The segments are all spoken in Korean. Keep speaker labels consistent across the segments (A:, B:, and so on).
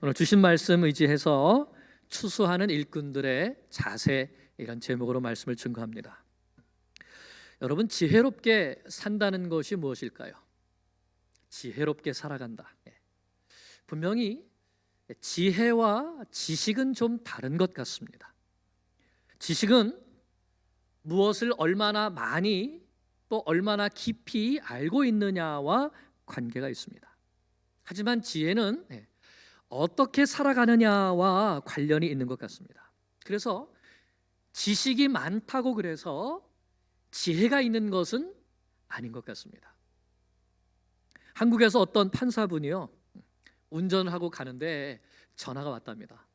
A: 오늘 주신 말씀 의지해서 추수하는 일꾼들의 자세, 이런 제목으로 말씀을 증거합니다. 여러분, 지혜롭게 산다는 것이 무엇일까요? 지혜롭게 살아간다. 분명히 지혜와 지식은 좀 다른 것 같습니다. 지식은 무엇을 얼마나 많이 또 얼마나 깊이 알고 있느냐와 관계가 있습니다. 하지만 지혜는 어떻게 살아가느냐와 관련이 있는 것 같습니다. 그래서 지식이 많다고 그래서 지혜가 있는 것은 아닌 것 같습니다. 한국에서 어떤 판사분이요, 운전을 하고 가는데 전화가 왔답니다.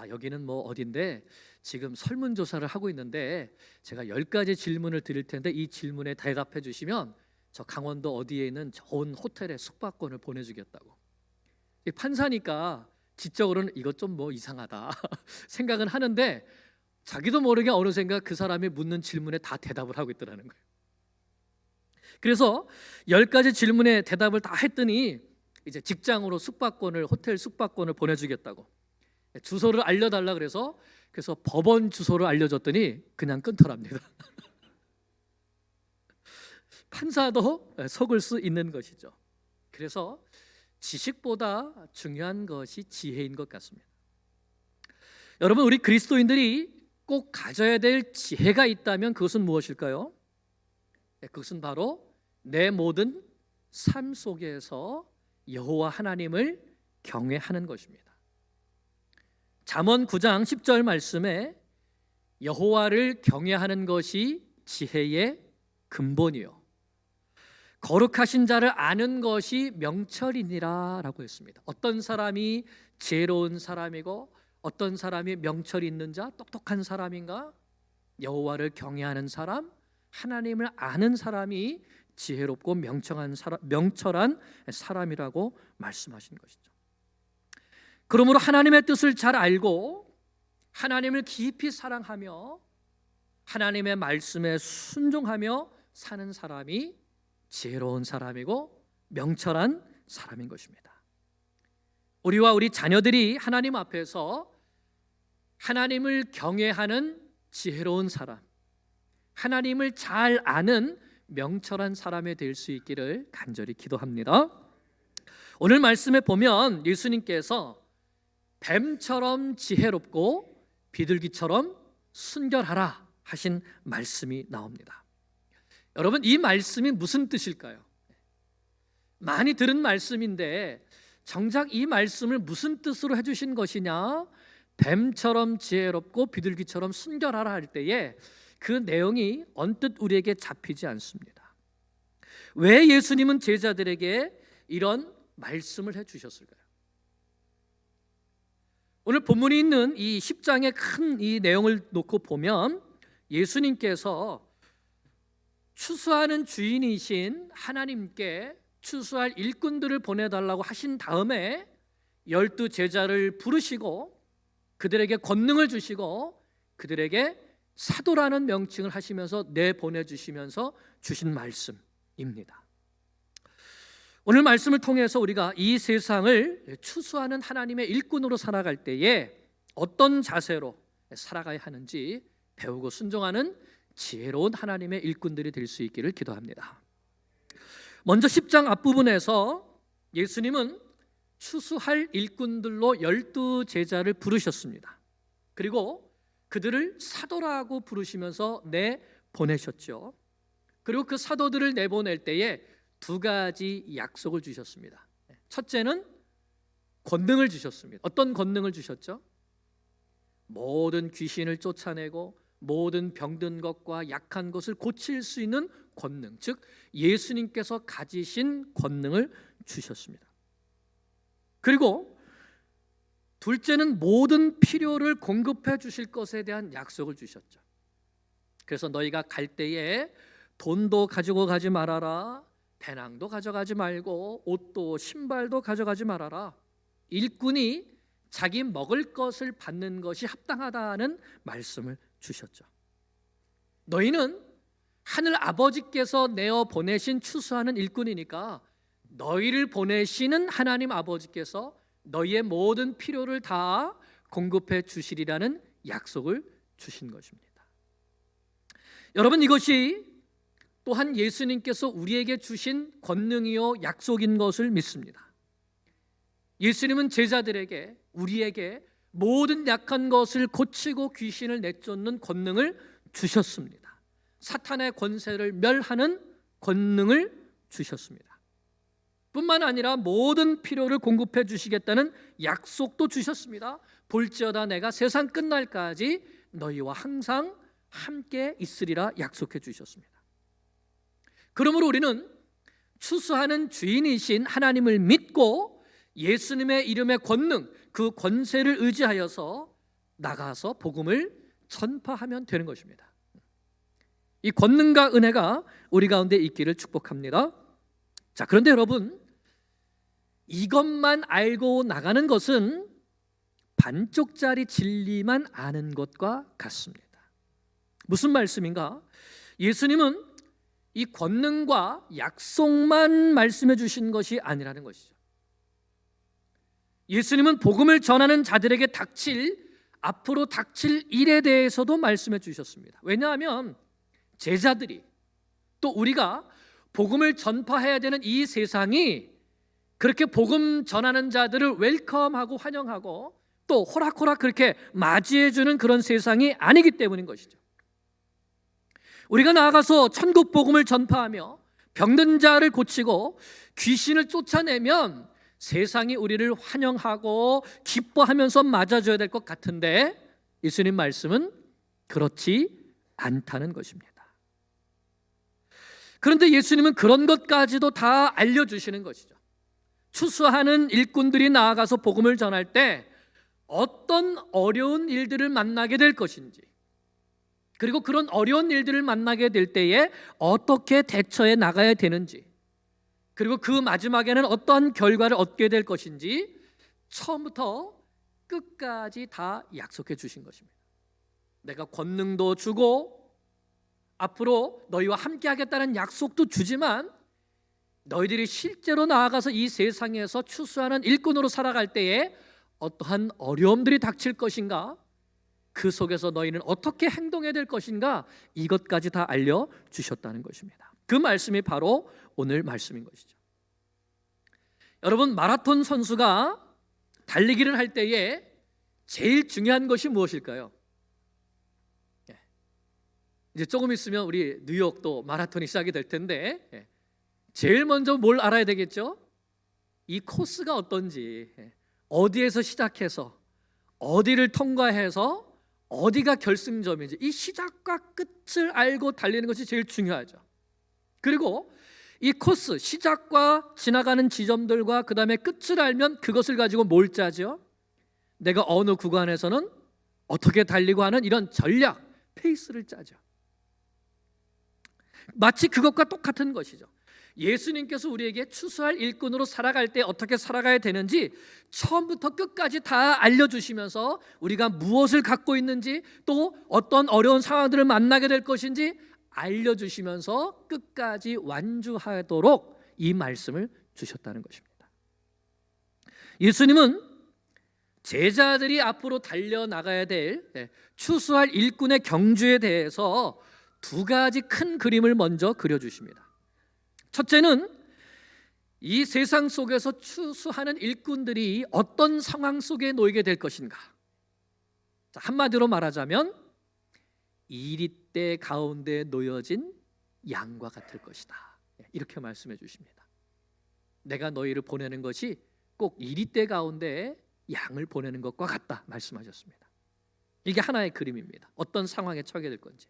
A: 여기는 뭐 어딘데 지금 설문조사를 하고 있는데 제가 10가지 질문을 드릴 텐데 이 질문에 대답해 주시면 저 강원도 어디에 있는 좋은 호텔에 숙박권을 보내주겠다고. 이 판사니까 지적으로는 이것 좀 뭐 이상하다 생각은 하는데 자기도 모르게 어느샌가 그 사람이 묻는 질문에 다 대답을 하고 있더라는 거예요. 그래서 10가지 질문에 대답을 다 했더니 이제 직장으로 숙박권을, 호텔 숙박권을 보내주겠다고, 주소를 알려달라 그래서 법원 주소를 알려줬더니 그냥 끊더랍니다. 판사도 속을 수 있는 것이죠. 그래서 지식보다 중요한 것이 지혜인 것 같습니다. 여러분, 우리 그리스도인들이 꼭 가져야 될 지혜가 있다면 그것은 무엇일까요? 그것은 바로 내 모든 삶 속에서 여호와 하나님을 경외하는 것입니다. 잠언 9장 10절 말씀에 여호와를 경외하는 것이 지혜의 근본이요, 거룩하신 자를 아는 것이 명철이니라 라고 했습니다. 어떤 사람이 지혜로운 사람이고 어떤 사람이 명철이 있는 자, 똑똑한 사람인가? 여호와를 경외하는 사람, 하나님을 아는 사람이 지혜롭고 명철한 사람이라고 말씀하신 것이죠. 그러므로 하나님의 뜻을 잘 알고 하나님을 깊이 사랑하며 하나님의 말씀에 순종하며 사는 사람이 지혜로운 사람이고 명철한 사람인 것입니다. 우리와 우리 자녀들이 하나님 앞에서 하나님을 경외하는 지혜로운 사람, 하나님을 잘 아는 명철한 사람이 될 수 있기를 간절히 기도합니다. 오늘 말씀에 보면 예수님께서 뱀처럼 지혜롭고 비둘기처럼 순결하라 하신 말씀이 나옵니다. 여러분, 이 말씀이 무슨 뜻일까요? 많이 들은 말씀인데 정작 이 말씀을 무슨 뜻으로 해주신 것이냐? 뱀처럼 지혜롭고 비둘기처럼 순결하라 할 때에 그 내용이 언뜻 우리에게 잡히지 않습니다. 왜 예수님은 제자들에게 이런 말씀을 해주셨을까요? 오늘 본문이 있는 이 10장의 큰 이 내용을 놓고 보면 예수님께서 추수하는 주인이신 하나님께 추수할 일꾼들을 보내달라고 하신 다음에 12 제자를 부르시고 그들에게 권능을 주시고 그들에게 사도라는 명칭을 하시면서 내보내주시면서 주신 말씀입니다. 오늘 말씀을 통해서 우리가 이 세상을 추수하는 하나님의 일꾼으로 살아갈 때에 어떤 자세로 살아가야 하는지 배우고 순종하는 지혜로운 하나님의 일꾼들이 될 수 있기를 기도합니다. 먼저 10장 앞부분에서 예수님은 추수할 일꾼들로 12 제자를 부르셨습니다. 그리고 그들을 사도라고 부르시면서 내보내셨죠. 그리고 그 사도들을 내보낼 때에 2가지 약속을 주셨습니다. 첫째는 권능을 주셨습니다. 어떤 권능을 주셨죠? 모든 귀신을 쫓아내고 모든 병든 것과 약한 것을 고칠 수 있는 권능, 즉 예수님께서 가지신 권능을 주셨습니다. 그리고 둘째는 모든 필요를 공급해 주실 것에 대한 약속을 주셨죠. 그래서 너희가 갈 때에 돈도 가지고 가지 말아라, 배낭도 가져가지 말고 옷도 신발도 가져가지 말아라. 일꾼이 자기 먹을 것을 받는 것이 합당하다는 말씀을 주셨죠. 너희는 하늘 아버지께서 내어 보내신 추수하는 일꾼이니까 너희를 보내시는 하나님 아버지께서 너희의 모든 필요를 다 공급해 주시리라는 약속을 주신 것입니다. 여러분, 이것이 또한 예수님께서 우리에게 주신 권능이요 약속인 것을 믿습니다. 예수님은 제자들에게, 우리에게 모든 약한 것을 고치고 귀신을 내쫓는 권능을 주셨습니다. 사탄의 권세를 멸하는 권능을 주셨습니다. 뿐만 아니라 모든 필요를 공급해 주시겠다는 약속도 주셨습니다. 볼지어다 내가 세상 끝날까지 너희와 항상 함께 있으리라 약속해 주셨습니다. 그러므로 우리는 추수하는 주인이신 하나님을 믿고 예수님의 이름의 권능, 그 권세를 의지하여서 나가서 복음을 전파하면 되는 것입니다. 이 권능과 은혜가 우리 가운데 있기를 축복합니다. 자, 그런데 여러분, 이것만 알고 나가는 것은 반쪽짜리 진리만 아는 것과 같습니다. 무슨 말씀인가? 예수님은 이 권능과 약속만 말씀해 주신 것이 아니라는 것이죠. 예수님은 복음을 전하는 자들에게 앞으로 닥칠 일에 대해서도 말씀해 주셨습니다. 왜냐하면 제자들이, 또 우리가 복음을 전파해야 되는 이 세상이 그렇게 복음 전하는 자들을 웰컴하고 환영하고 또 호락호락 그렇게 맞이해 주는 그런 세상이 아니기 때문인 것이죠. 우리가 나아가서 천국 복음을 전파하며 병든 자를 고치고 귀신을 쫓아내면 세상이 우리를 환영하고 기뻐하면서 맞아줘야 될 것 같은데 예수님 말씀은 그렇지 않다는 것입니다. 그런데 예수님은 그런 것까지도 다 알려주시는 것이죠. 추수하는 일꾼들이 나아가서 복음을 전할 때 어떤 어려운 일들을 만나게 될 것인지, 그리고 그런 어려운 일들을 만나게 될 때에 어떻게 대처해 나가야 되는지, 그리고 그 마지막에는 어떠한 결과를 얻게 될 것인지 처음부터 끝까지 다 약속해 주신 것입니다. 내가 권능도 주고 앞으로 너희와 함께 하겠다는 약속도 주지만 너희들이 실제로 나아가서 이 세상에서 추수하는 일꾼으로 살아갈 때에 어떠한 어려움들이 닥칠 것인가, 그 속에서 너희는 어떻게 행동해야 될 것인가, 이것까지 다 알려주셨다는 것입니다. 그 말씀이 바로 오늘 말씀인 것이죠. 여러분, 마라톤 선수가 달리기를 할 때에 제일 중요한 것이 무엇일까요? 이제 조금 있으면 우리 뉴욕도 마라톤이 시작이 될 텐데 제일 먼저 뭘 알아야 되겠죠? 이 코스가 어떤지, 어디에서 시작해서 어디를 통과해서 어디가 결승점인지, 이 시작과 끝을 알고 달리는 것이 제일 중요하죠. 그리고 이 코스, 시작과 지나가는 지점들과 그 다음에 끝을 알면 그것을 가지고 뭘 짜죠? 내가 어느 구간에서는 어떻게 달리고 하는 이런 전략, 페이스를 짜죠. 마치 그것과 똑같은 것이죠. 예수님께서 우리에게 추수할 일꾼으로 살아갈 때 어떻게 살아가야 되는지 처음부터 끝까지 다 알려주시면서 우리가 무엇을 갖고 있는지, 또 어떤 어려운 상황들을 만나게 될 것인지 알려주시면서 끝까지 완주하도록 이 말씀을 주셨다는 것입니다. 예수님은 제자들이 앞으로 달려나가야 될 추수할 일꾼의 경주에 대해서 두 가지 큰 그림을 먼저 그려주십니다. 첫째는 이 세상 속에서 추수하는 일꾼들이 어떤 상황 속에 놓이게 될 것인가. 한마디로 말하자면 이리떼 가운데 놓여진 양과 같을 것이다, 이렇게 말씀해 주십니다. 내가 너희를 보내는 것이 꼭 이리떼 가운데 양을 보내는 것과 같다 말씀하셨습니다. 이게 하나의 그림입니다. 어떤 상황에 처하게 될 건지.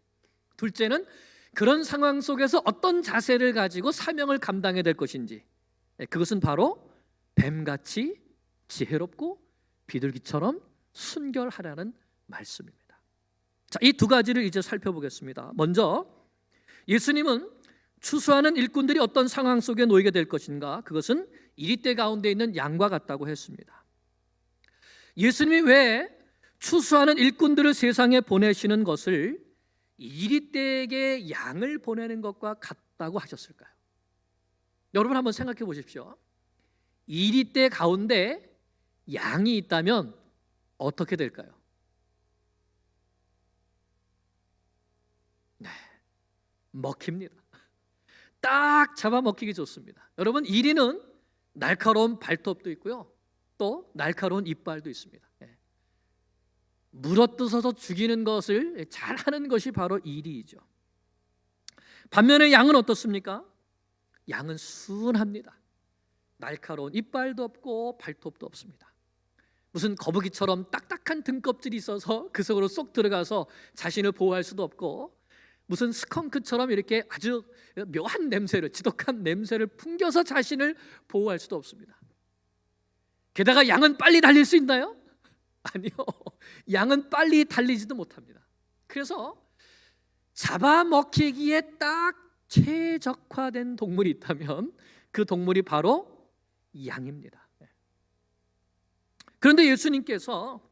A: 둘째는 그런 상황 속에서 어떤 자세를 가지고 사명을 감당해야 될 것인지, 그것은 바로 뱀같이 지혜롭고 비둘기처럼 순결하라는 말씀입니다. 자, 이 두 가지를 이제 살펴보겠습니다. 먼저 예수님은 추수하는 일꾼들이 어떤 상황 속에 놓이게 될 것인가, 그것은 이리떼 가운데 있는 양과 같다고 했습니다. 예수님이 왜 추수하는 일꾼들을 세상에 보내시는 것을 이리떼에게 양을 보내는 것과 같다고 하셨을까요? 여러분 한번 생각해 보십시오. 이리떼 가운데 양이 있다면 어떻게 될까요? 네, 먹힙니다. 딱 잡아먹히기 좋습니다. 여러분, 1위는 날카로운 발톱도 있고요, 또 날카로운 이빨도 있습니다. 물어뜯어서 죽이는 것을 잘하는 것이 바로 1위이죠. 반면에 양은 어떻습니까? 양은 순합니다. 날카로운 이빨도 없고 발톱도 없습니다. 무슨 거북이처럼 딱딱한 등껍질이 있어서 그 속으로 쏙 들어가서 자신을 보호할 수도 없고, 무슨 스컹크처럼 이렇게 아주 묘한 냄새를, 지독한 냄새를 풍겨서 자신을 보호할 수도 없습니다. 게다가 양은 빨리 달릴 수 있나요? 아니요. 양은 빨리 달리지도 못합니다. 그래서 잡아먹히기에 딱 최적화된 동물이 있다면 그 동물이 바로 양입니다. 그런데 예수님께서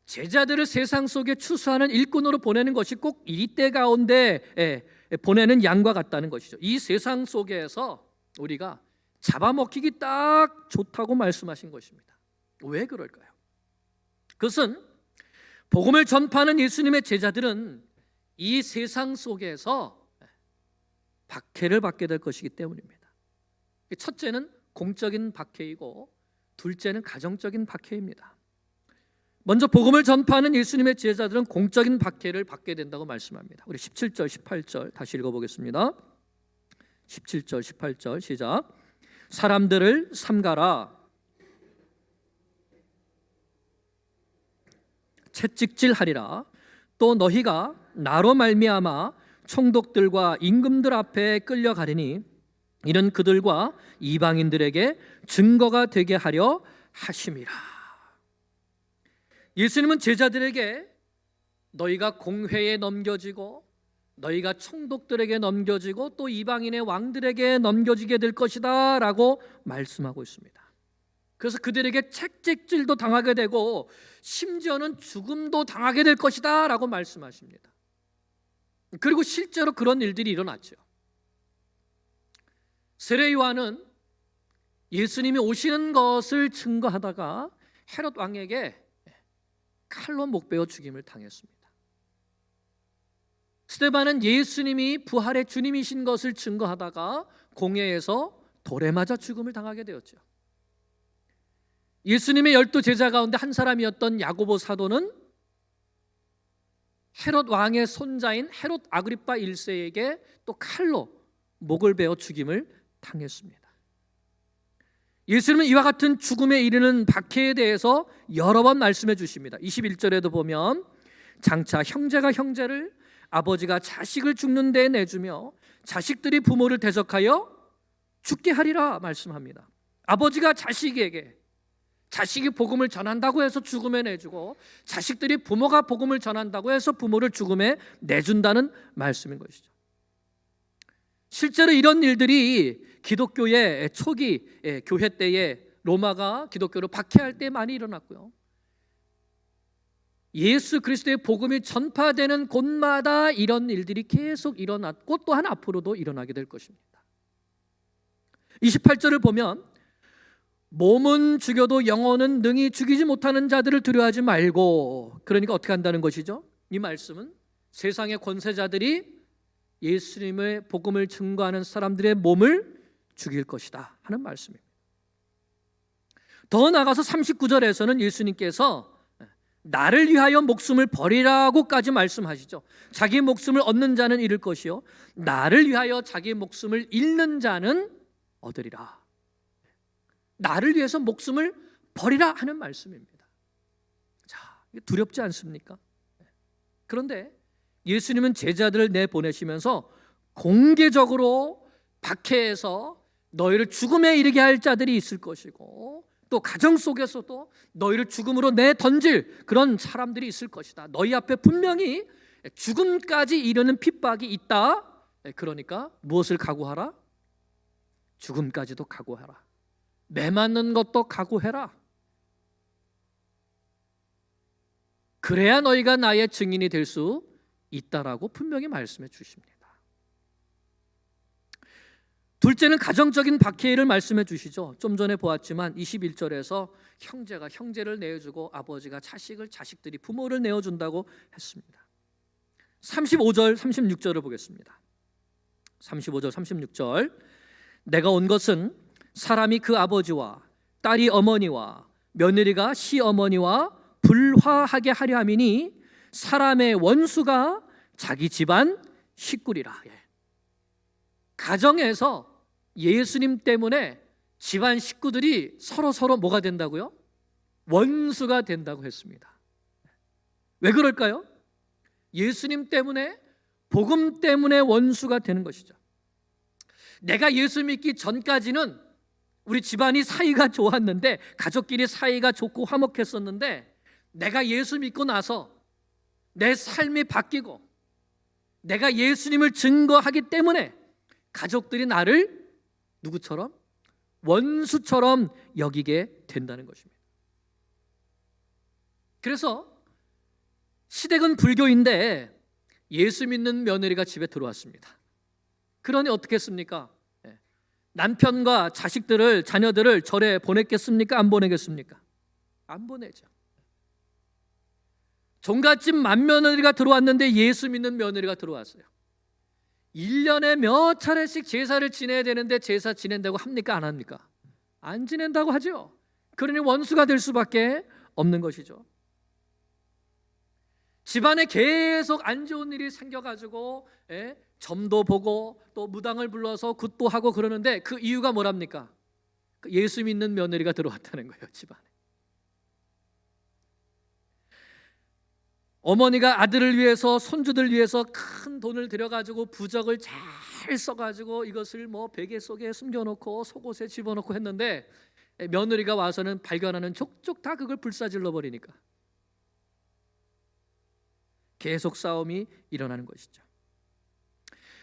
A: 제자들을 세상 속에 추수하는 일꾼으로 보내는 것이 꼭 이때 가운데 보내는 양과 같다는 것이죠. 이 세상 속에서 우리가 잡아먹히기 딱 좋다고 말씀하신 것입니다. 왜 그럴까요? 그것은 복음을 전파하는 예수님의 제자들은 이 세상 속에서 박해를 받게 될 것이기 때문입니다. 첫째는 공적인 박해이고, 둘째는 가정적인 박해입니다. 먼저 복음을 전파하는 예수님의 제자들은 공적인 박해를 받게 된다고 말씀합니다. 우리 17절 18절 다시 읽어보겠습니다. 17절 18절 시작. 사람들을 삼가라, 채찍질하리라. 또 너희가 나로 말미암아 총독들과 임금들 앞에 끌려가리니 이는 그들과 이방인들에게 증거가 되게 하려 하심이라. 예수님은 제자들에게 너희가 공회에 넘겨지고, 너희가 총독들에게 넘겨지고, 또 이방인의 왕들에게 넘겨지게 될 것이다 라고 말씀하고 있습니다. 그래서 그들에게 채찍질도 당하게 되고 심지어는 죽음도 당하게 될 것이다 라고 말씀하십니다. 그리고 실제로 그런 일들이 일어났죠. 세례 요한은 예수님이 오시는 것을 증거하다가 헤롯 왕에게 칼로 목베어 죽임을 당했습니다. 스데반은 예수님이 부활의 주님이신 것을 증거하다가 공회에서 돌에 맞아 죽음을 당하게 되었죠. 예수님의 12 제자 가운데 한 사람이었던 야고보 사도는 헤롯 왕의 손자인 헤롯 아그리파 1세에게 또 칼로 목을 베어 죽임을 당했습니다. 예수님은 이와 같은 죽음에 이르는 박해에 대해서 여러 번 말씀해 주십니다. 21절에도 보면 장차 형제가 형제를, 아버지가 자식을 죽는 데에 내주며 자식들이 부모를 대적하여 죽게 하리라 말씀합니다. 아버지가 자식에게, 자식이 복음을 전한다고 해서 죽음에 내주고, 자식들이 부모가 복음을 전한다고 해서 부모를 죽음에 내준다는 말씀인 것이죠. 실제로 이런 일들이 기독교의 초기 교회 때에 로마가 기독교를 박해할 때 많이 일어났고요, 예수 그리스도의 복음이 전파되는 곳마다 이런 일들이 계속 일어났고 또한 앞으로도 일어나게 될 것입니다. 28절을 보면 몸은 죽여도 영혼은 능히 죽이지 못하는 자들을 두려워하지 말고, 그러니까 어떻게 한다는 것이죠? 이 말씀은 세상의 권세자들이 예수님의 복음을 증거하는 사람들의 몸을 죽일 것이다 하는 말씀입니다. 더 나아가서 39절에서는 예수님께서 나를 위하여 목숨을 버리라고까지 말씀하시죠. 자기 목숨을 얻는 자는 잃을 것이요 나를 위하여 자기 목숨을 잃는 자는 얻으리라. 나를 위해서 목숨을 버리라 하는 말씀입니다. 자, 두렵지 않습니까? 그런데 예수님은 제자들을 내보내시면서 공개적으로 박해해서 너희를 죽음에 이르게 할 자들이 있을 것이고, 또 가정 속에서도 너희를 죽음으로 내던질 그런 사람들이 있을 것이다. 너희 앞에 분명히 죽음까지 이르는 핍박이 있다. 그러니까 무엇을 각오하라? 죽음까지도 각오하라. 매 맞는 것도 각오해라. 그래야 너희가 나의 증인이 될 수 있다라고 분명히 말씀해 주십니다. 둘째는 가정적인 박해를 말씀해 주시죠. 좀 전에 보았지만 21절에서 형제가 형제를 내어주고 아버지가 자식을, 자식들이 부모를 내어준다고 했습니다. 35절 36절을 보겠습니다. 35절 36절 내가 온 것은 사람이 그 아버지와 딸이 어머니와 며느리가 시어머니와 불화하게 하려 함이니 사람의 원수가 자기 집안 식구리라. 가정에서 예수님 때문에 집안 식구들이 서로 뭐가 된다고요? 원수가 된다고 했습니다. 왜 그럴까요? 예수님 때문에, 복음 때문에 원수가 되는 것이죠. 내가 예수 믿기 전까지는 우리 집안이 사이가 좋았는데, 가족끼리 사이가 좋고 화목했었는데, 내가 예수 믿고 나서 내 삶이 바뀌고 내가 예수님을 증거하기 때문에 가족들이 나를 누구처럼? 원수처럼 여기게 된다는 것입니다. 그래서 시댁은 불교인데 예수 믿는 며느리가 집에 들어왔습니다. 그러니 어떻게 했습니까? 남편과 자식들을, 자녀들을 절에 보냈겠습니까? 안 보내겠습니까? 안 보내죠. 종갓집 맏며느리가 들어왔는데 예수 믿는 며느리가 들어왔어요. 1년에 몇 차례씩 제사를 지내야 되는데 제사 지낸다고 합니까? 안 합니까? 안 지낸다고 하죠. 그러니 원수가 될 수밖에 없는 것이죠. 집안에 계속 안 좋은 일이 생겨가지고 점도 보고 또 무당을 불러서 굿도 하고 그러는데 그 이유가 뭐랍니까? 예수 믿는 며느리가 들어왔다는 거예요. 집안에. 어머니가 아들을 위해서, 손주들 위해서 큰 돈을 들여가지고 부적을 잘 써가지고 이것을 뭐 베개 속에 숨겨놓고 속옷에 집어넣고 했는데 며느리가 와서는 발견하는 족족 다 그걸 불사질러 버리니까 계속 싸움이 일어나는 것이죠.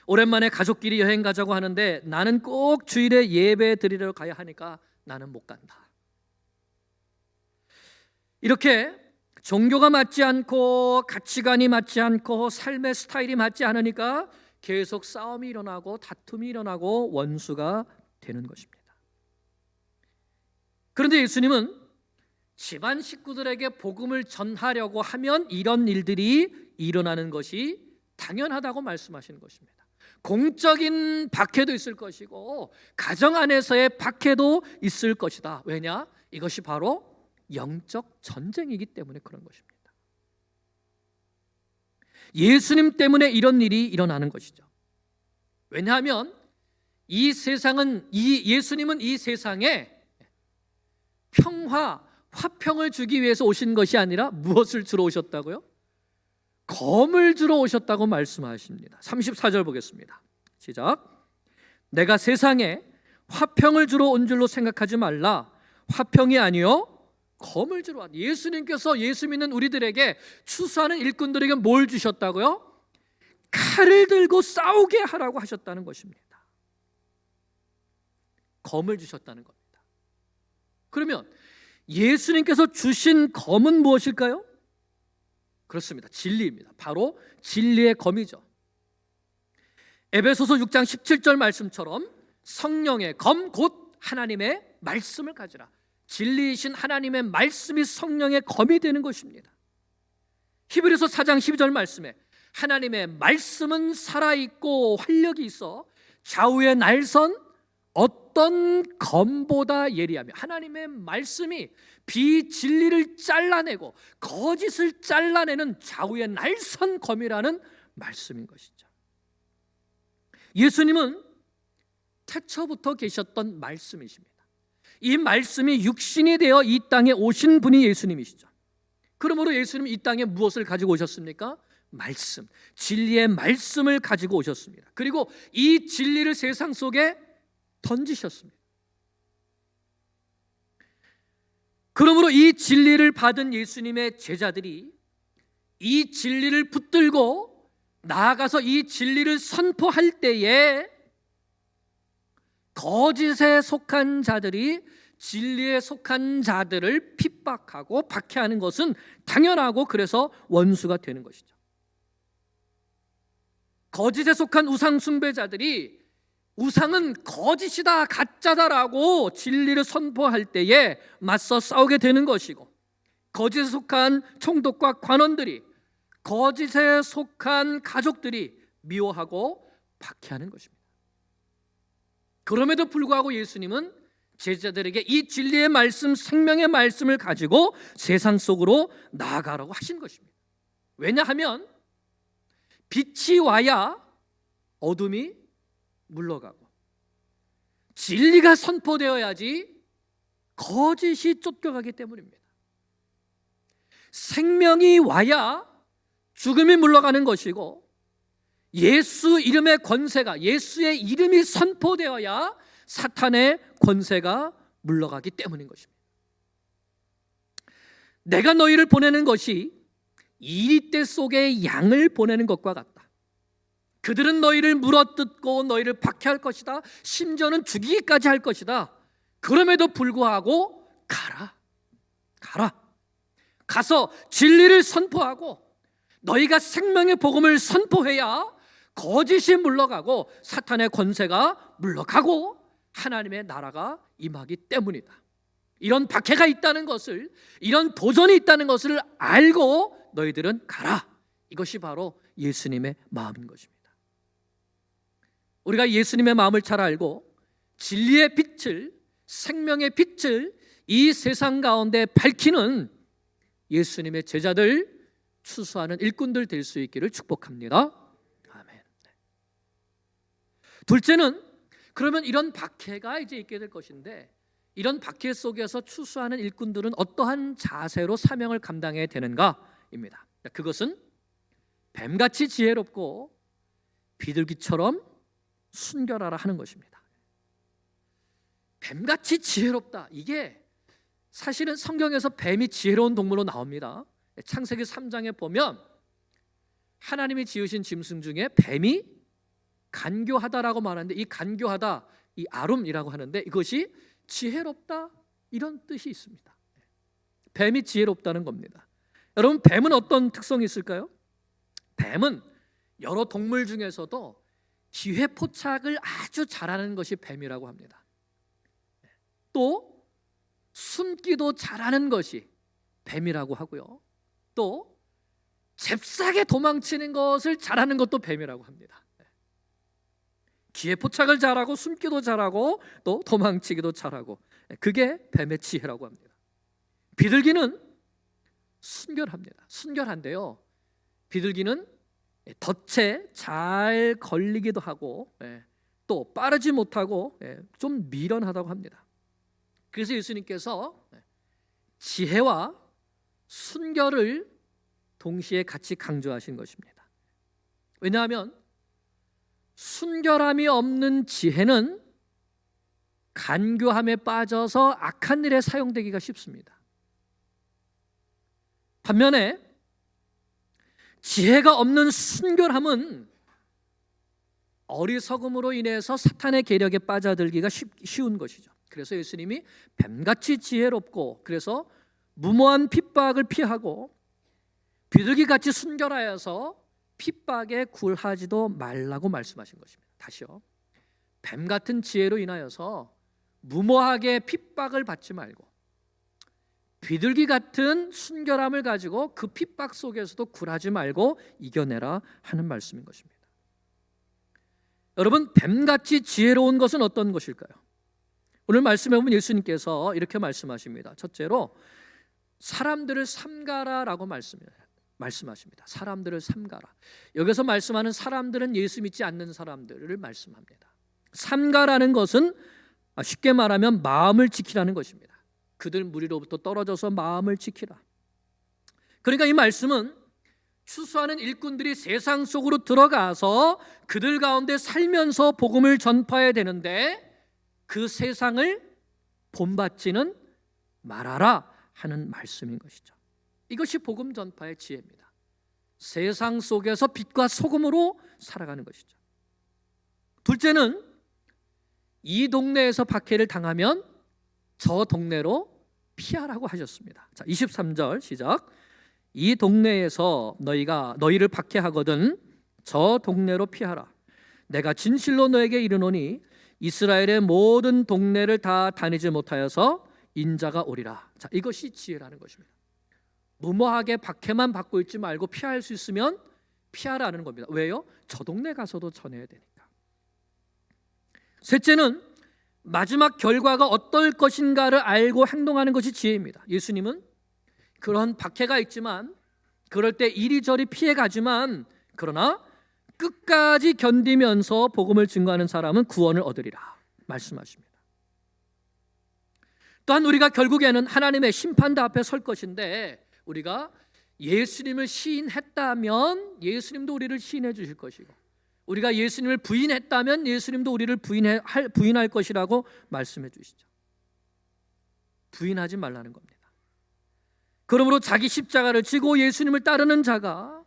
A: 오랜만에 가족끼리 여행 가자고 하는데 나는 꼭 주일에 예배 드리러 가야 하니까 나는 못 간다. 이렇게 종교가 맞지 않고 가치관이 맞지 않고 삶의 스타일이 맞지 않으니까 계속 싸움이 일어나고 다툼이 일어나고 원수가 되는 것입니다. 그런데 예수님은 집안 식구들에게 복음을 전하려고 하면 이런 일들이 일어나는 것이 당연하다고 말씀하시는 것입니다. 공적인 박해도 있을 것이고 가정 안에서의 박해도 있을 것이다. 왜냐? 이것이 바로 영적 전쟁이기 때문에 그런 것입니다. 예수님 때문에 이런 일이 일어나는 것이죠. 왜냐하면 이 세상은, 예수님은 이 세상에 평화, 화평을 주기 위해서 오신 것이 아니라 무엇을 주러 오셨다고요? 검을 주러 오셨다고 말씀하십니다. 34절 보겠습니다. 시작. 내가 세상에 화평을 주러 온 줄로 생각하지 말라. 화평이 아니요 검을 주러 왔다. 예수님께서 예수 믿는 우리들에게, 추수하는 일꾼들에게 뭘 주셨다고요? 칼을 들고 싸우게 하라고 하셨다는 것입니다. 검을 주셨다는 겁니다. 그러면 예수님께서 주신 검은 무엇일까요? 그렇습니다. 진리입니다. 바로 진리의 검이죠. 에베소서 6장 17절 말씀처럼 성령의 검 곧 하나님의 말씀을 가지라. 진리이신 하나님의 말씀이 성령의 검이 되는 것입니다. 히브리서 4장 12절 말씀에 하나님의 말씀은 살아있고 활력이 있어 좌우의 날선 어떤 검보다 예리하며, 하나님의 말씀이 비진리를 잘라내고 거짓을 잘라내는 좌우의 날선 검이라는 말씀인 것이죠. 예수님은 태초부터 계셨던 말씀이십니다. 이 말씀이 육신이 되어 이 땅에 오신 분이 예수님이시죠. 그러므로 예수님은 이 땅에 무엇을 가지고 오셨습니까? 말씀, 진리의 말씀을 가지고 오셨습니다. 그리고 이 진리를 세상 속에 던지셨습니다. 그러므로 이 진리를 받은 예수님의 제자들이 이 진리를 붙들고 나아가서 이 진리를 선포할 때에 거짓에 속한 자들이 진리에 속한 자들을 핍박하고 박해하는 것은 당연하고, 그래서 원수가 되는 것이죠. 거짓에 속한 우상 숭배자들이 우상은 거짓이다, 가짜다라고 진리를 선포할 때에 맞서 싸우게 되는 것이고, 거짓에 속한 총독과 관원들이, 거짓에 속한 가족들이 미워하고 박해하는 것입니다. 그럼에도 불구하고 예수님은 제자들에게 이 진리의 말씀, 생명의 말씀을 가지고 세상 속으로 나아가라고 하신 것입니다. 왜냐하면 빛이 와야 어둠이 물러가고, 진리가 선포되어야지 거짓이 쫓겨가기 때문입니다. 생명이 와야 죽음이 물러가는 것이고, 예수 이름의 권세가, 예수의 이름이 선포되어야 사탄의 권세가 물러가기 때문인 것입니다. 내가 너희를 보내는 것이 이리떼 속에 양을 보내는 것과 같다. 그들은 너희를 물어뜯고 너희를 박해할 것이다. 심지어는 죽이기까지 할 것이다. 그럼에도 불구하고 가라. 가서 진리를 선포하고 너희가 생명의 복음을 선포해야 거짓이 물러가고 사탄의 권세가 물러가고 하나님의 나라가 임하기 때문이다. 이런 박해가 있다는 것을, 이런 도전이 있다는 것을 알고 너희들은 가라. 이것이 바로 예수님의 마음인 것입니다. 우리가 예수님의 마음을 잘 알고 진리의 빛을, 생명의 빛을 이 세상 가운데 밝히는 예수님의 제자들, 추수하는 일꾼들 될 수 있기를 축복합니다. 아멘. 둘째는, 그러면 이런 박해가 이제 있게 될 것인데, 이런 박해 속에서 추수하는 일꾼들은 어떠한 자세로 사명을 감당해야 되는가입니다. 그것은 뱀같이 지혜롭고 비둘기처럼 순결하라 하는 것입니다. 뱀같이 지혜롭다, 이게 사실은 성경에서 뱀이 지혜로운 동물로 나옵니다. 창세기 3장에 보면 하나님이 지으신 짐승 중에 뱀이 간교하다라고 말하는데, 이 간교하다, 이 아름이라고 하는데 이것이 지혜롭다, 이런 뜻이 있습니다. 뱀이 지혜롭다는 겁니다. 여러분, 뱀은 어떤 특성이 있을까요? 뱀은 여러 동물 중에서도 기회 포착을 아주 잘하는 것이 뱀이라고 합니다. 또 숨기도 잘하는 것이 뱀이라고 하고요. 또 잽싸게 도망치는 것을 잘하는 것도 뱀이라고 합니다. 기회 포착을 잘하고 숨기도 잘하고 또 도망치기도 잘하고, 그게 뱀의 지혜라고 합니다. 비둘기는 순결합니다. 순결한데요, 비둘기는 덫에 잘 걸리기도 하고 또 빠르지 못하고 좀 미련하다고 합니다. 그래서 예수님께서 지혜와 순결을 동시에 같이 강조하신 것입니다. 왜냐하면 순결함이 없는 지혜는 간교함에 빠져서 악한 일에 사용되기가 쉽습니다. 반면에 지혜가 없는 순결함은 어리석음으로 인해서 사탄의 계략에 빠져들기가 쉬운 것이죠. 그래서 예수님이 뱀같이 지혜롭고, 그래서 무모한 핍박을 피하고 비둘기같이 순결하여서 핍박에 굴하지도 말라고 말씀하신 것입니다. 다시요, 뱀같은 지혜로 인하여서 무모하게 핍박을 받지 말고 비둘기 같은 순결함을 가지고 그 핍박 속에서도 굴하지 말고 이겨내라 하는 말씀인 것입니다. 여러분, 뱀같이 지혜로운 것은 어떤 것일까요? 오늘 말씀에 보면 예수님께서 이렇게 말씀하십니다. 첫째로 사람들을 삼가라라고 말씀하십니다. 사람들을 삼가라. 여기서 말씀하는 사람들은 예수 믿지 않는 사람들을 말씀합니다. 삼가라는 것은 쉽게 말하면 마음을 지키라는 것입니다. 그들 무리로부터 떨어져서 마음을 지키라. 그러니까 이 말씀은 추수하는 일꾼들이 세상 속으로 들어가서 그들 가운데 살면서 복음을 전파해야 되는데, 그 세상을 본받지는 말아라 하는 말씀인 것이죠. 이것이 복음 전파의 지혜입니다. 세상 속에서 빛과 소금으로 살아가는 것이죠. 둘째는 이 동네에서 박해를 당하면 저 동네로 피하라고 하셨습니다. 자, 23절 시작. 이 동네에서 너희를 박해하거든 저 동네로 피하라. 내가 진실로 너에게 이르노니 이스라엘의 모든 동네를 다 다니지 못하여서 인자가 오리라. 자, 이것이 지혜라는 것입니다. 무모하게 박해만 받고 있지 말고 피할 수 있으면 피하라는 겁니다. 왜요? 저 동네 가서도 전해야 되니까. 셋째는 마지막 결과가 어떨 것인가를 알고 행동하는 것이 지혜입니다. 예수님은 그런 박해가 있지만, 그럴 때 이리저리 피해가지만, 그러나 끝까지 견디면서 복음을 증거하는 사람은 구원을 얻으리라 말씀하십니다. 또한 우리가 결국에는 하나님의 심판대 앞에 설 것인데, 우리가 예수님을 시인했다면 예수님도 우리를 시인해 주실 것이고, 우리가 예수님을 부인했다면 예수님도 우리를 부인할 것이라고 말씀해 주시죠. 부인하지 말라는 겁니다. 그러므로 자기 십자가를 지고 예수님을 따르는 자가,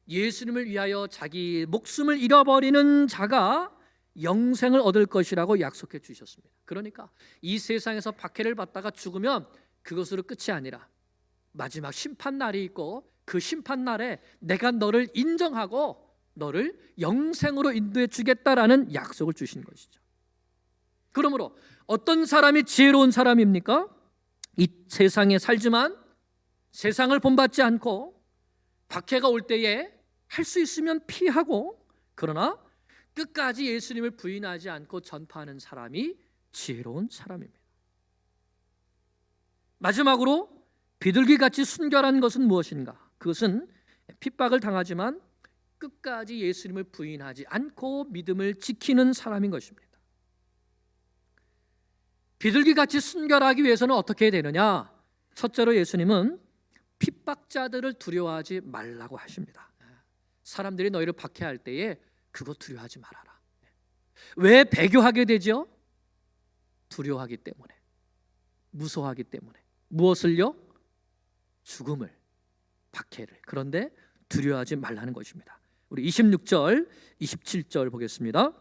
A: 예수님을 위하여 자기 목숨을 잃어버리는 자가 영생을 얻을 것이라고 약속해 주셨습니다. 그러니까 이 세상에서 박해를 받다가 죽으면 그것으로 끝이 아니라 마지막 심판날이 있고, 그 심판날에 내가 너를 인정하고 너를 영생으로 인도해 주겠다라는 약속을 주신 것이죠. 그러므로 어떤 사람이 지혜로운 사람입니까? 이 세상에 살지만 세상을 본받지 않고 박해가 올 때에 할 수 있으면 피하고, 그러나 끝까지 예수님을 부인하지 않고 전파하는 사람이 지혜로운 사람입니다. 마지막으로 비둘기같이 순결한 것은 무엇인가? 그것은 핍박을 당하지만 끝까지 예수님을 부인하지 않고 믿음을 지키는 사람인 것입니다. 비둘기같이 순결하기 위해서는 어떻게 해야 되느냐? 첫째로 예수님은 핍박자들을 두려워하지 말라고 하십니다. 사람들이 너희를 박해할 때에 그거 두려워하지 말아라. 왜 배교하게 되죠? 두려워하기 때문에, 무서워하기 때문에. 무엇을요? 죽음을, 박해를. 그런데 두려워하지 말라는 것입니다. 우리 26절, 27절 보겠습니다.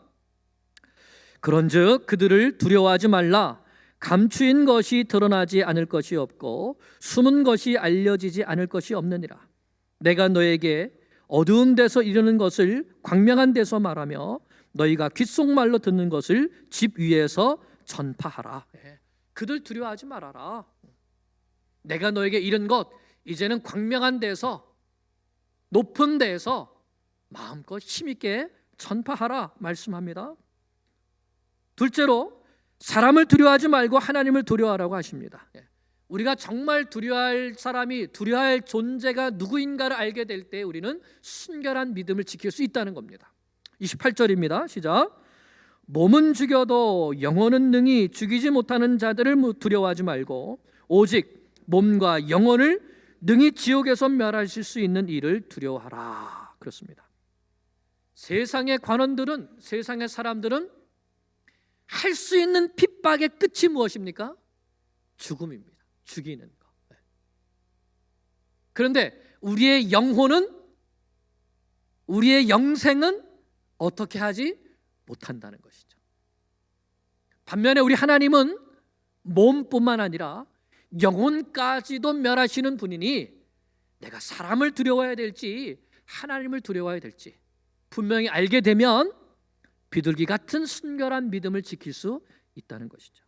A: 그런즉 그들을 두려워하지 말라. 감추인 것이 드러나지 않을 것이 없고 숨은 것이 알려지지 않을 것이 없느니라. 내가 너에게 어두운 데서 이르는 것을 광명한 데서 말하며 너희가 귓속말로 듣는 것을 집 위에서 전파하라. 그들 두려워하지 말아라. 내가 너에게 이른 것 이제는 광명한 데서, 높은 데에서 마음껏 힘있게 전파하라 말씀합니다. 둘째로 사람을 두려워하지 말고 하나님을 두려워하라고 하십니다. 우리가 정말 두려워할 사람이, 두려워할 존재가 누구인가를 알게 될 때 우리는 순결한 믿음을 지킬 수 있다는 겁니다. 28절입니다. 시작. 몸은 죽여도 영혼은 능히 죽이지 못하는 자들을 두려워하지 말고 오직 몸과 영혼을 능히 지옥에서 멸하실 수 있는 이를 두려워하라. 그렇습니다. 세상의 관원들은, 세상의 사람들은 할 수 있는 핍박의 끝이 무엇입니까? 죽음입니다. 죽이는 거. 그런데 우리의 영혼은, 우리의 영생은 어떻게 하지 못한다는 것이죠. 반면에 우리 하나님은 몸뿐만 아니라 영혼까지도 멸하시는 분이니 내가 사람을 두려워해야 될지 하나님을 두려워해야 될지 분명히 알게 되면 비둘기 같은 순결한 믿음을 지킬 수 있다는 것이죠.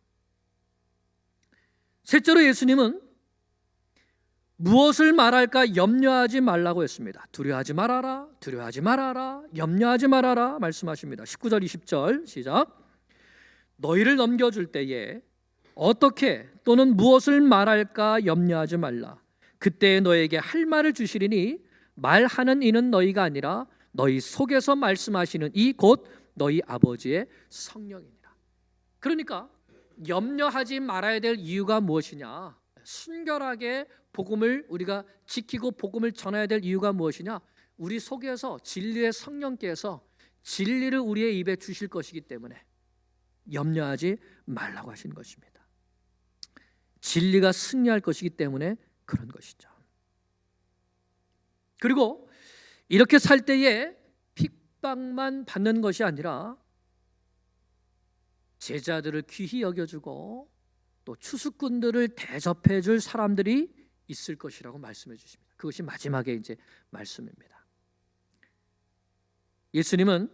A: 셋째로 예수님은 무엇을 말할까 염려하지 말라고 했습니다. 두려워하지 말아라, 두려워하지 말아라, 염려하지 말아라 말씀하십니다. 19절 20절 시작. 너희를 넘겨줄 때에 어떻게 또는 무엇을 말할까 염려하지 말라. 그때 너에게 할 말을 주시리니 말하는 이는 너희가 아니라 너희 속에서 말씀하시는 이 곧 너희 아버지의 성령이니라. 그러니까 염려하지 말아야 될 이유가 무엇이냐? 순결하게 복음을 우리가 지키고 복음을 전해야 될 이유가 무엇이냐? 우리 속에서 진리의 성령께서 진리를 우리의 입에 주실 것이기 때문에 염려하지 말라고 하신 것입니다. 진리가 승리할 것이기 때문에 그런 것이죠. 그리고 이렇게 살 때에 핍박만 받는 것이 아니라 제자들을 귀히 여겨주고 또 추수꾼들을 대접해 줄 사람들이 있을 것이라고 말씀해 주십니다. 그것이 마지막에 이제 말씀입니다. 예수님은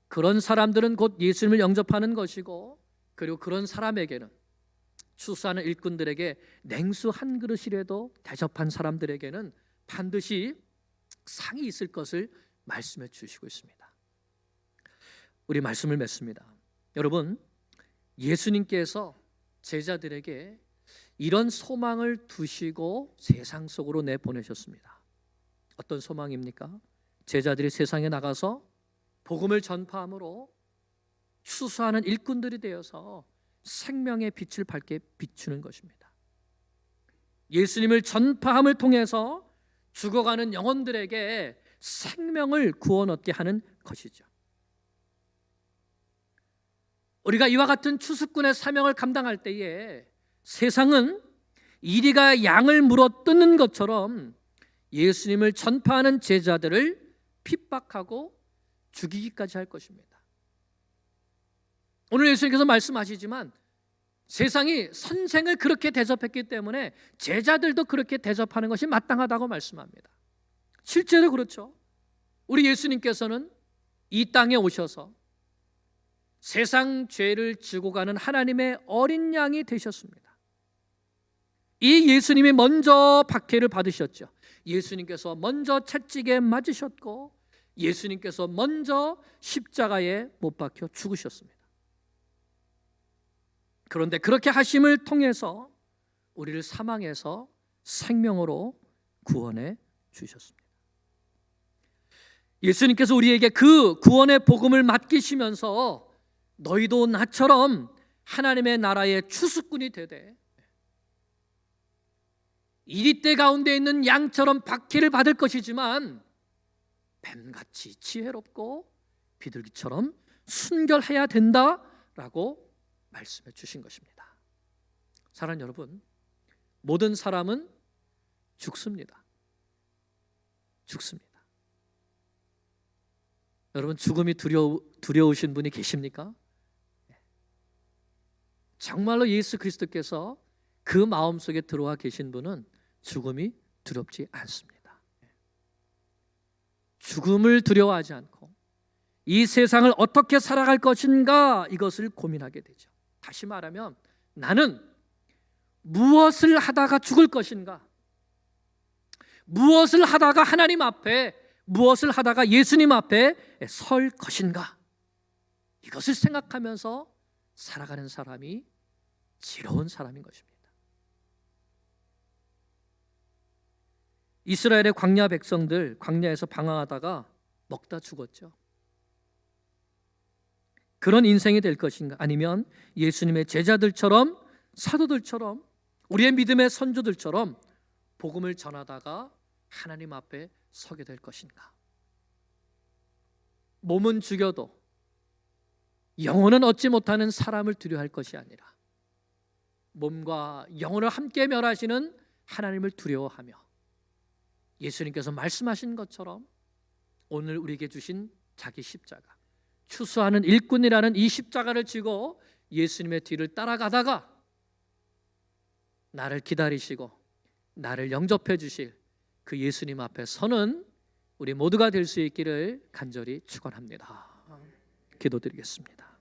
A: 그런 사람들은 곧 예수님을 영접하는 것이고, 그리고 그런 사람에게는 추수하는 일꾼들에게 냉수 한 그릇이라도 대접한 사람들에게는 반드시 상이 있을 것을 말씀해 주시고 있습니다. 우리 말씀을 맺습니다. 여러분, 예수님께서 제자들에게 이런 소망을 두시고 세상 속으로 내보내셨습니다. 어떤 소망입니까? 제자들이 세상에 나가서 복음을 전파함으로 추수하는 일꾼들이 되어서 생명의 빛을 밝게 비추는 것입니다. 예수님을 전파함을 통해서 죽어가는 영혼들에게 생명을 구원 얻게 하는 것이죠. 우리가 이와 같은 추수꾼의 사명을 감당할 때에 세상은 이리가 양을 물어 뜯는 것처럼 예수님을 전파하는 제자들을 핍박하고 죽이기까지 할 것입니다. 오늘 예수님께서 말씀하시지만 세상이 선생을 그렇게 대접했기 때문에 제자들도 그렇게 대접하는 것이 마땅하다고 말씀합니다. 실제로 그렇죠. 우리 예수님께서는 이 땅에 오셔서 세상 죄를 지고 가는 하나님의 어린 양이 되셨습니다. 이 예수님이 먼저 박해를 받으셨죠. 예수님께서 먼저 채찍에 맞으셨고 예수님께서 먼저 십자가에 못 박혀 죽으셨습니다. 그런데 그렇게 하심을 통해서 우리를 사망에서 생명으로 구원해 주셨습니다. 예수님께서 우리에게 그 구원의 복음을 맡기시면서 너희도 나처럼 하나님의 나라의 추수꾼이 되되 이리떼 가운데 있는 양처럼 박해를 받을 것이지만 뱀같이 지혜롭고 비둘기처럼 순결해야 된다라고 말씀해 주신 것입니다. 사랑하는 여러분, 모든 사람은 죽습니다. 죽습니다. 여러분, 죽음이 두려우신 분이 계십니까? 정말로 예수 그리스도께서 그 마음속에 들어와 계신 분은 죽음이 두렵지 않습니다. 죽음을 두려워하지 않고 이 세상을 어떻게 살아갈 것인가 이것을 고민하게 되죠. 다시 말하면 나는 무엇을 하다가 죽을 것인가? 무엇을 하다가 하나님 앞에, 무엇을 하다가 예수님 앞에 설 것인가? 이것을 생각하면서 살아가는 사람이 지혜로운 사람인 것입니다. 이스라엘의 광야 백성들, 광야에서 방황하다가 먹다 죽었죠. 그런 인생이 될 것인가? 아니면 예수님의 제자들처럼, 사도들처럼, 우리의 믿음의 선조들처럼 복음을 전하다가 하나님 앞에 서게 될 것인가? 몸은 죽여도 영혼은 얻지 못하는 사람을 두려워할 것이 아니라 몸과 영혼을 함께 멸하시는 하나님을 두려워하며 예수님께서 말씀하신 것처럼 오늘 우리에게 주신 자기 십자가, 추수하는 일꾼이라는 이 십자가를 지고 예수님의 뒤를 따라가다가 나를 기다리시고 나를 영접해 주실 그 예수님 앞에 서는 우리 모두가 될 수 있기를 간절히 축원합니다. 기도드리겠습니다.